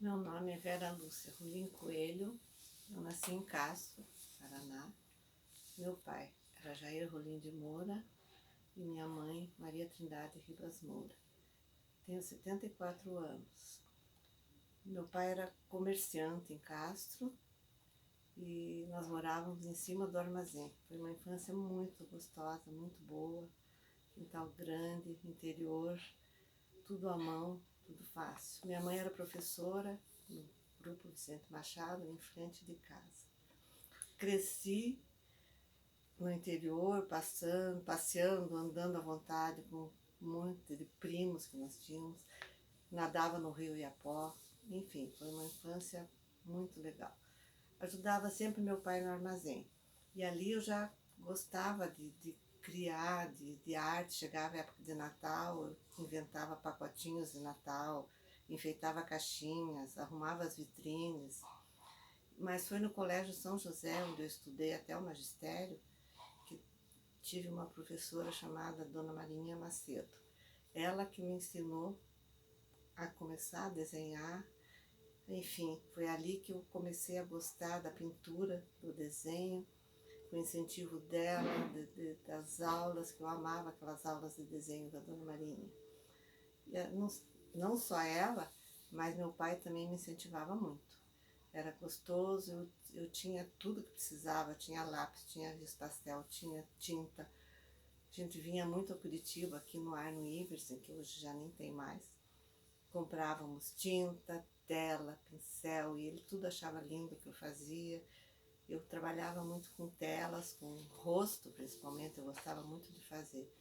Meu nome é Vera Lúcia Rolim Coelho, eu nasci em Castro, Paraná. Meu pai era Jair Rolim de Moura e minha mãe Maria Trindade Ribas Moura. Tenho 74 anos. Meu pai era comerciante em Castro e nós morávamos em cima do armazém. Foi uma infância muito gostosa, muito boa, quintal grande, interior, tudo à mão, tudo fácil. Minha mãe era professora no Grupo Vicente Machado, em frente de casa. Cresci no interior, passeando, andando à vontade com um monte de primos que nós tínhamos. Nadava no rio Iapó, enfim, foi uma infância muito legal. Ajudava sempre meu pai no armazém. E ali eu já gostava de criar, de arte. Chegava a época de Natal, eu inventava pacotinhos de Natal, enfeitava caixinhas, arrumava as vitrines. Mas foi no Colégio São José, onde eu estudei até o magistério, que tive uma professora chamada Dona Marinha Macedo. Ela que me ensinou a começar a desenhar. Enfim, foi ali que eu comecei a gostar da pintura, do desenho, com o incentivo dela, das aulas, que eu amava aquelas aulas de desenho da Dona Marinha. E não só ela, mas meu pai também me incentivava muito. Era gostoso, eu tinha tudo que precisava, tinha lápis, tinha giz pastel, tinha tinta. A gente vinha muito a Curitiba, aqui no Arno Iversen, que hoje já nem tem mais. Comprávamos tinta, tela, pincel, e ele tudo achava lindo que eu fazia. Eu trabalhava muito com telas, com rosto principalmente, eu gostava muito de fazer.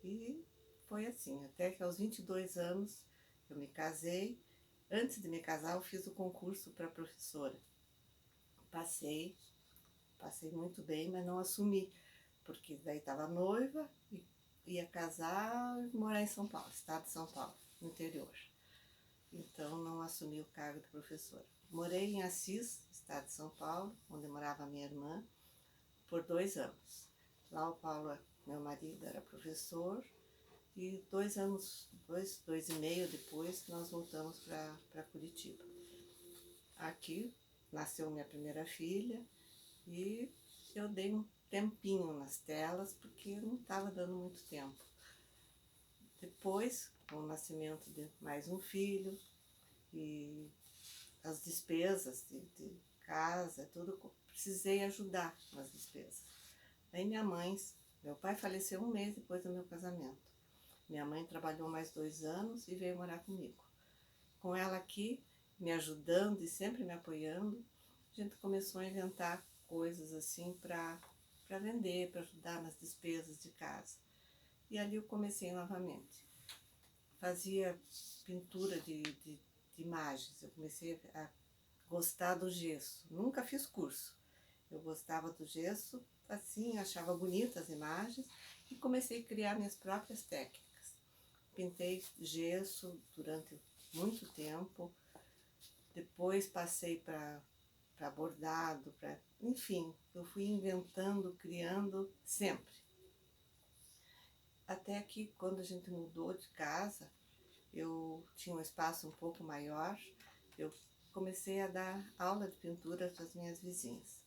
E foi assim, até que aos 22 anos eu me casei. Antes de me casar eu fiz o concurso para professora. Passei muito bem, mas não assumi, porque daí estava noiva e ia casar e morar em São Paulo, estado de São Paulo, no interior. Então não assumi o cargo de professora. Morei em Assis, estado de São Paulo, onde morava minha irmã, por 2 anos. Lá o Paulo, meu marido, era professor, e 2 anos, dois e meio depois, nós voltamos para Curitiba. Aqui nasceu minha primeira filha e eu dei um tempinho nas telas, porque não estava dando muito tempo. Depois, com o nascimento de mais um filho e as despesas de casa, tudo, precisei ajudar nas despesas. Aí meu pai faleceu 1 mês depois do meu casamento. Minha mãe trabalhou mais 2 anos e veio morar comigo. Com ela aqui, me ajudando e sempre me apoiando, a gente começou a inventar coisas assim para vender, para ajudar nas despesas de casa. E ali eu comecei novamente. Fazia pintura de imagens, eu comecei a gostar do gesso. Nunca fiz curso. Eu gostava do gesso, assim, achava bonitas as imagens e comecei a criar minhas próprias técnicas. Pintei gesso durante muito tempo, depois passei para bordado, enfim, eu fui inventando, criando sempre. Até que quando a gente mudou de casa, eu tinha um espaço um pouco maior, eu comecei a dar aula de pintura para as minhas vizinhas,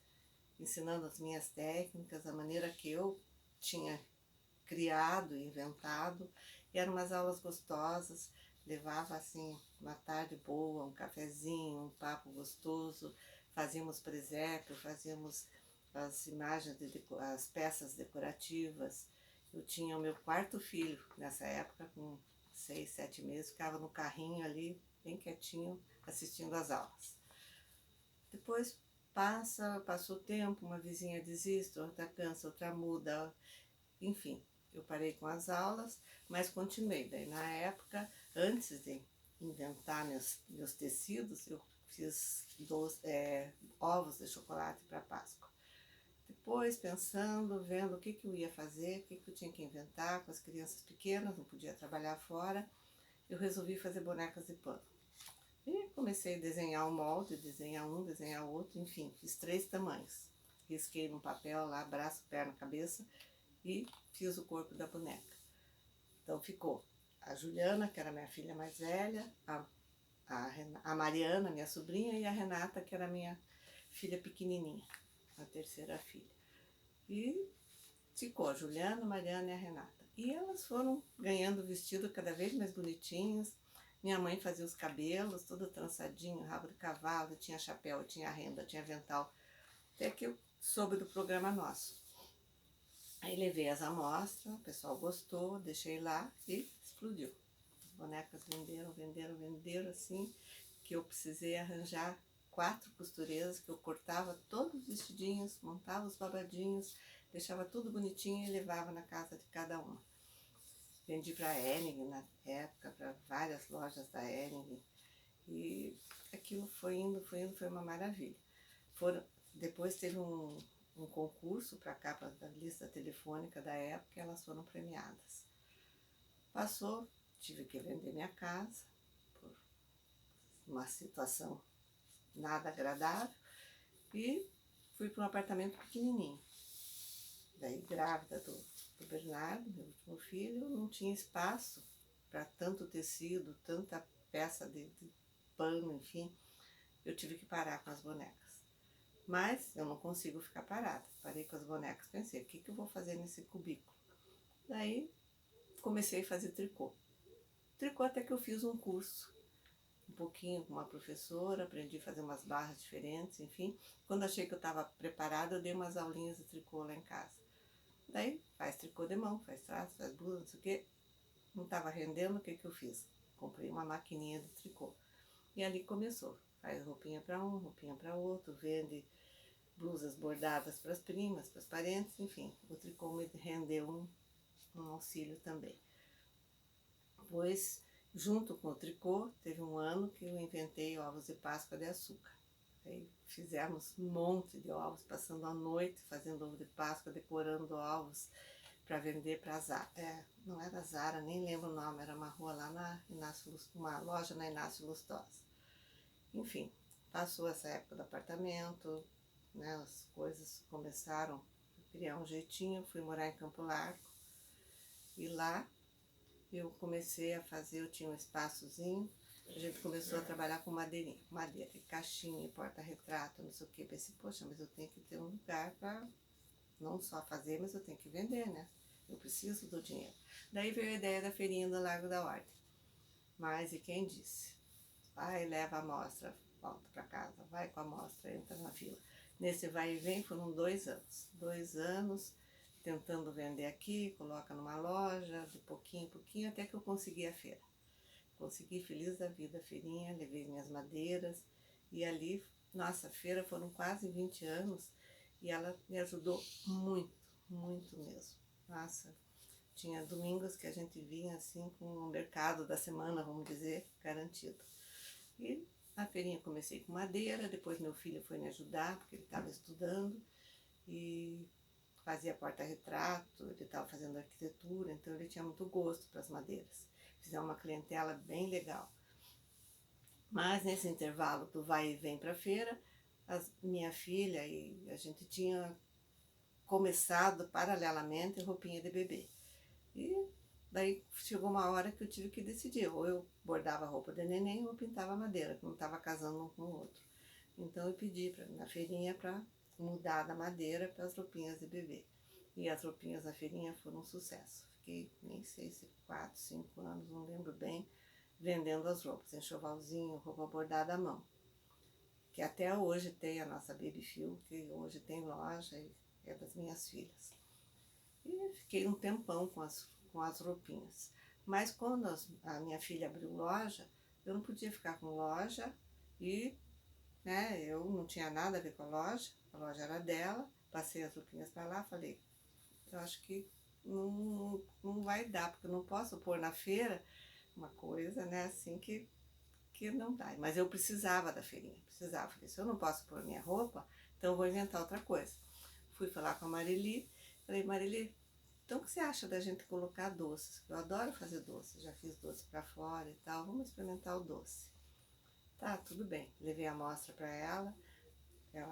ensinando as minhas técnicas, a maneira que eu tinha criado e inventado. E eram umas aulas gostosas, levava assim uma tarde boa, um cafezinho, um papo gostoso, fazíamos presépio, fazíamos as imagens, as peças decorativas. Eu tinha o meu 4º filho nessa época, com 6, 7 meses, ficava no carrinho ali, bem quietinho, assistindo às aulas. Depois passou o tempo, uma vizinha desiste, outra cansa, outra muda, enfim, eu parei com as aulas, mas continuei. Daí na época, antes de inventar meus tecidos, eu fiz ovos de chocolate para Páscoa. Depois, pensando, vendo o que eu ia fazer, o que eu tinha que inventar com as crianças pequenas, não podia trabalhar fora, eu resolvi fazer bonecas de pano. E comecei a desenhar o molde, desenhar um, desenhar outro, enfim, fiz 3 tamanhos. Risquei no papel lá, braço, perna, cabeça, e fiz o corpo da boneca. Então ficou a Juliana, que era minha filha mais velha, a a Mariana, minha sobrinha, e a Renata, que era minha filha pequenininha, a terceira filha. E ficou a Juliana, a Mariana e a Renata. E elas foram ganhando vestido cada vez mais bonitinhos. Minha mãe fazia os cabelos, tudo trançadinho, rabo de cavalo, tinha chapéu, tinha renda, tinha avental. Até que eu soube do programa nosso. Aí levei as amostras, o pessoal gostou, deixei lá e explodiu. As bonecas venderam assim, que eu precisei arranjar 4 costureiras, que eu cortava todos os vestidinhos, montava os babadinhos, deixava tudo bonitinho e levava na casa de cada uma. Vendi para a Henning na época, para várias lojas da Henning. E aquilo foi indo, foi uma maravilha. Depois teve um concurso para a capa da lista telefônica da época e elas foram premiadas. Passou, tive que vender minha casa por uma situação nada agradável e fui para um apartamento pequenininho. Daí, grávida do Bernardo, meu último filho, não tinha espaço para tanto tecido, tanta peça de pano, enfim, eu tive que parar com as bonecas. Mas eu não consigo ficar parada. Parei com as bonecas, pensei, o que eu vou fazer nesse cubículo? Daí comecei a fazer tricô. Tricô até que eu fiz um curso, um pouquinho com uma professora, aprendi a fazer umas barras diferentes, enfim. Quando achei que eu estava preparada, eu dei umas aulinhas de tricô lá em casa. Daí faz tricô de mão, faz traço, faz blusa, não sei o quê. Não estava rendendo, o que eu fiz? Comprei uma maquininha de tricô. E ali começou. Faz roupinha para um, roupinha para outro, vende blusas bordadas para as primas, para os parentes, enfim. O tricô me rendeu um auxílio também. Pois, junto com o tricô, teve um ano que eu inventei ovos de Páscoa de açúcar. Aí fizemos um monte de ovos, passando a noite fazendo ovo de Páscoa, decorando ovos para vender para a Zara. Não era Zara, nem lembro o nome, era uma rua lá na Inácio, uma loja na Inácio Lustosa. Enfim, passou essa época do apartamento, né, as coisas começaram a criar um jeitinho, fui morar em Campo Largo e lá eu comecei a fazer, eu tinha um espaçozinho, a gente começou a trabalhar com madeira, caixinha, porta-retrato, não sei o que. Pensei, poxa, mas eu tenho que ter um lugar para não só fazer, mas eu tenho que vender, né? Eu preciso do dinheiro. Daí veio a ideia da feirinha do Largo da Ordem. Mas e quem disse? Vai, leva a amostra, volta para casa, vai com a amostra, entra na fila. Nesse vai e vem foram 2 anos. 2 anos tentando vender aqui, coloca numa loja, de pouquinho em pouquinho, até que eu consegui a feira. Consegui, feliz da vida, a feirinha, levei minhas madeiras e ali, nossa, a feira foram quase 20 anos e ela me ajudou muito, muito mesmo. Nossa, tinha domingos que a gente vinha assim com o mercado da semana, vamos dizer, garantido. E a feirinha comecei com madeira, depois meu filho foi me ajudar, porque ele estava estudando e fazia porta-retrato, ele estava fazendo arquitetura, então ele tinha muito gosto para as madeiras. Fizemos uma clientela bem legal. Mas nesse intervalo do vai e vem para a feira, minha filha e a gente tinha começado paralelamente roupinha de bebê. E daí chegou uma hora que eu tive que decidir, ou eu bordava roupa de neném ou pintava madeira, que não estava casando um com o outro. Então eu pedi na feirinha para mudar da madeira para as roupinhas de bebê. E as roupinhas da feirinha foram um sucesso. Fiquei, nem sei se 4, 5 anos, não lembro bem, vendendo as roupas, enxovalzinho, roupa bordada à mão. Que até hoje tem a nossa Baby Feel, que hoje tem loja e é das minhas filhas. E fiquei um tempão com as roupinhas. Mas quando a minha filha abriu loja, eu não podia ficar com loja e, né, eu não tinha nada a ver com a loja era dela, passei as roupinhas para lá, falei, eu acho que não vai dar, porque eu não posso pôr na feira uma coisa, né, assim que não dá. Mas eu precisava da feirinha, precisava. Falei, se eu não posso pôr minha roupa, então eu vou inventar outra coisa. Fui falar com a Marili, falei, Marili, então o que você acha da gente colocar doces? Eu adoro fazer doces, já fiz doce para fora e tal, vamos experimentar o doce. Tá, tudo bem. Levei a amostra para ela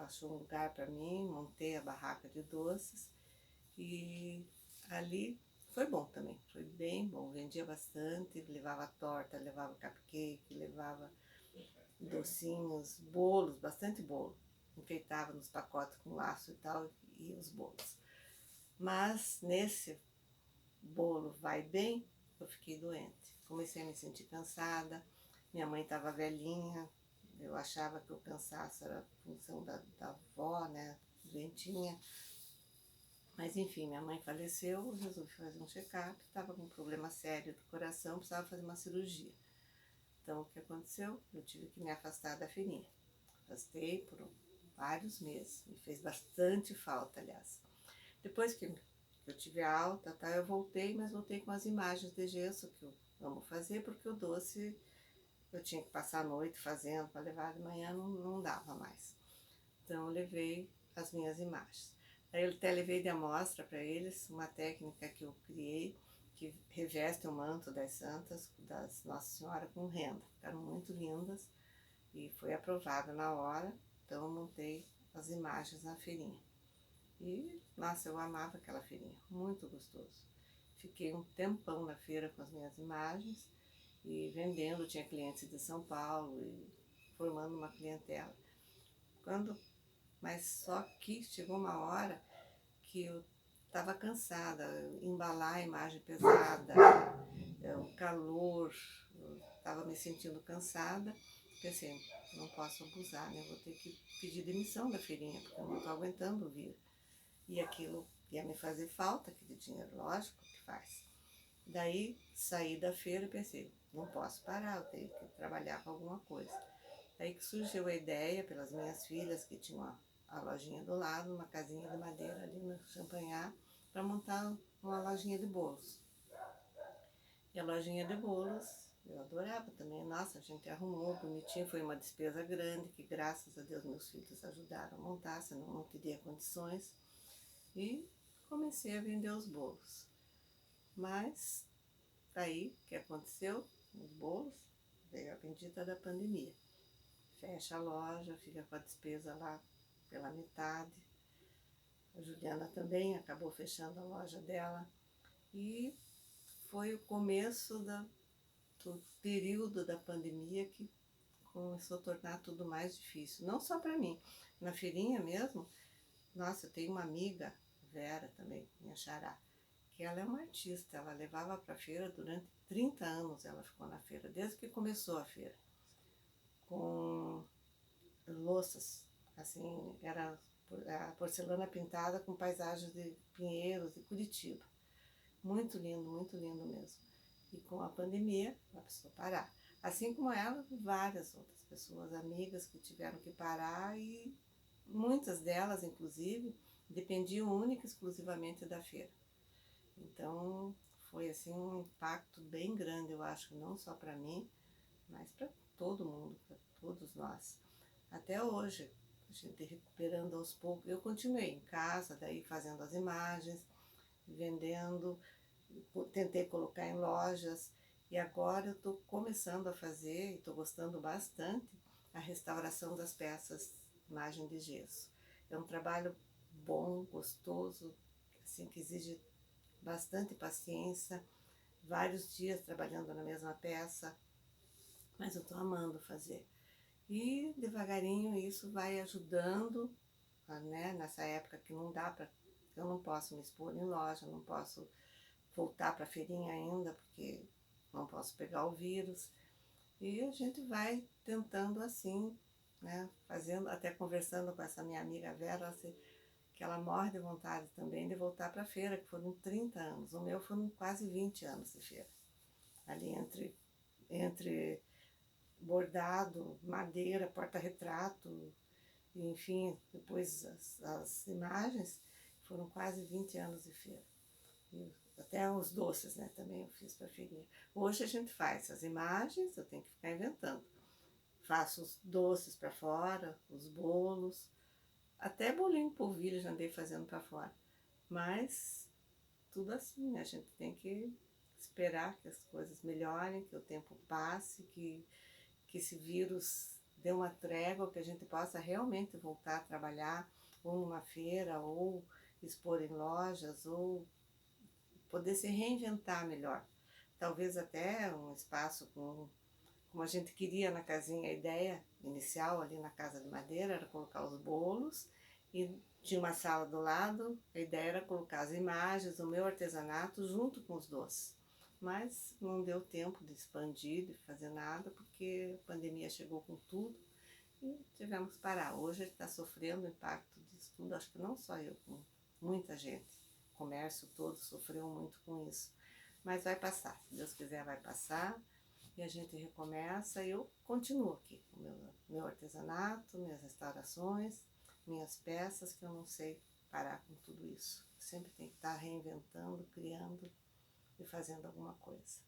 achou um lugar para mim, montei a barraca de doces e ali foi bom também, foi bem bom, vendia bastante, levava torta, levava cupcake, levava docinhos, bolos, bastante bolo. Enfeitava nos pacotes com laço e tal, e os bolos. Mas nesse bolo vai bem, eu fiquei doente. Comecei a me sentir cansada, minha mãe estava velhinha, eu achava que o cansaço era função da avó, né, doentinha. Mas enfim, minha mãe faleceu, eu resolvi fazer um check-up, estava com um problema sério do coração, precisava fazer uma cirurgia. Então o que aconteceu? Eu tive que me afastar da feirinha. Afastei por vários meses, me fez bastante falta, aliás. Depois que eu tive a alta, tá, eu voltei, mas voltei com as imagens de gesso que eu amo fazer, porque o doce eu tinha que passar a noite fazendo para levar de manhã, não dava mais. Então eu levei as minhas imagens. Aí eu até levei de amostra para eles uma técnica que eu criei, que reveste o manto das santas, das Nossa Senhora com renda. Ficaram muito lindas e foi aprovada na hora, então eu montei as imagens na feirinha. E, nossa, eu amava aquela feirinha, muito gostoso. Fiquei um tempão na feira com as minhas imagens e vendendo, tinha clientes de São Paulo e formando uma clientela. Mas só que chegou uma hora que eu estava cansada, embalar a imagem pesada, o calor, eu estava me sentindo cansada. Pensei, não posso abusar, né? Vou ter que pedir demissão da feirinha, porque eu não estou aguentando vir. E aquilo ia me fazer falta, aquele dinheiro, lógico que faz. Daí saí da feira e pensei, não posso parar, eu tenho que trabalhar com alguma coisa. Aí que surgiu a ideia, pelas minhas filhas, que tinham a lojinha do lado, uma casinha de madeira ali no Champanhar, para montar uma lojinha de bolos. E a lojinha de bolos, eu adorava também. Nossa, a gente arrumou bonitinho, foi uma despesa grande, que graças a Deus meus filhos ajudaram a montar, senão não teria condições. E comecei a vender os bolos. Mas, aí, o que aconteceu? Os bolos, veio a bendita da pandemia. Fecha a loja, fica com a despesa lá pela metade. A Juliana também acabou fechando a loja dela. E foi o começo do período da pandemia que começou a tornar tudo mais difícil. Não só para mim. Na feirinha mesmo, nossa, eu tenho uma amiga, Vera também, minha xará, que ela é uma artista. Ela levava para a feira durante 30 anos, ela ficou na feira, desde que começou a feira. Com louças, assim, era a porcelana pintada com paisagens de Pinheiros e Curitiba. Muito lindo mesmo. E com a pandemia, ela precisou parar. Assim como ela, várias outras pessoas, amigas que tiveram que parar e muitas delas, inclusive, dependiam única e exclusivamente da feira. Então, foi assim um impacto bem grande, eu acho, não só para mim, mas para todo mundo, para todos nós. Até hoje, a gente recuperando aos poucos. Eu continuei em casa, daí fazendo as imagens, vendendo, tentei colocar em lojas e agora eu estou começando a fazer, e estou gostando bastante, a restauração das peças imagem de gesso. É um trabalho bom, gostoso, assim, que exige bastante paciência, vários dias trabalhando na mesma peça, mas eu estou amando fazer. E devagarinho isso vai ajudando, né, nessa época que não dá para, eu não posso me expor em loja, não posso voltar para a feirinha ainda, porque não posso pegar o vírus. E a gente vai tentando assim, né, fazendo, até conversando com essa minha amiga Vera, assim, que ela morre de vontade também de voltar para a feira, que foram 30 anos. O meu foram quase 20 anos de feira. Ali entre bordado, madeira, porta-retrato, enfim, depois as imagens, foram quase 20 anos de feira. E até os doces, né, também eu fiz para feirinha. Hoje a gente faz as imagens, eu tenho que ficar inventando. Faço os doces para fora, os bolos, até bolinho de polvilho já andei fazendo para fora. Mas tudo assim, a gente tem que esperar que as coisas melhorem, que o tempo passe, que esse vírus dê uma trégua, que a gente possa realmente voltar a trabalhar ou numa feira, ou expor em lojas, ou poder se reinventar melhor. Talvez até um espaço com como a gente queria na casinha, a ideia inicial ali na casa de madeira era colocar os bolos e tinha uma sala do lado, a ideia era colocar as imagens do meu artesanato junto com os doces. Mas não deu tempo de expandir, de fazer nada, porque a pandemia chegou com tudo e tivemos que parar. Hoje a gente está sofrendo o impacto disso tudo, acho que não só eu, com muita gente. O comércio todo sofreu muito com isso. Mas vai passar, se Deus quiser vai passar e a gente recomeça. E eu continuo aqui com o meu artesanato, minhas restaurações, minhas peças, que eu não sei parar com tudo isso. Sempre tem que estar reinventando, criando e fazendo alguma coisa.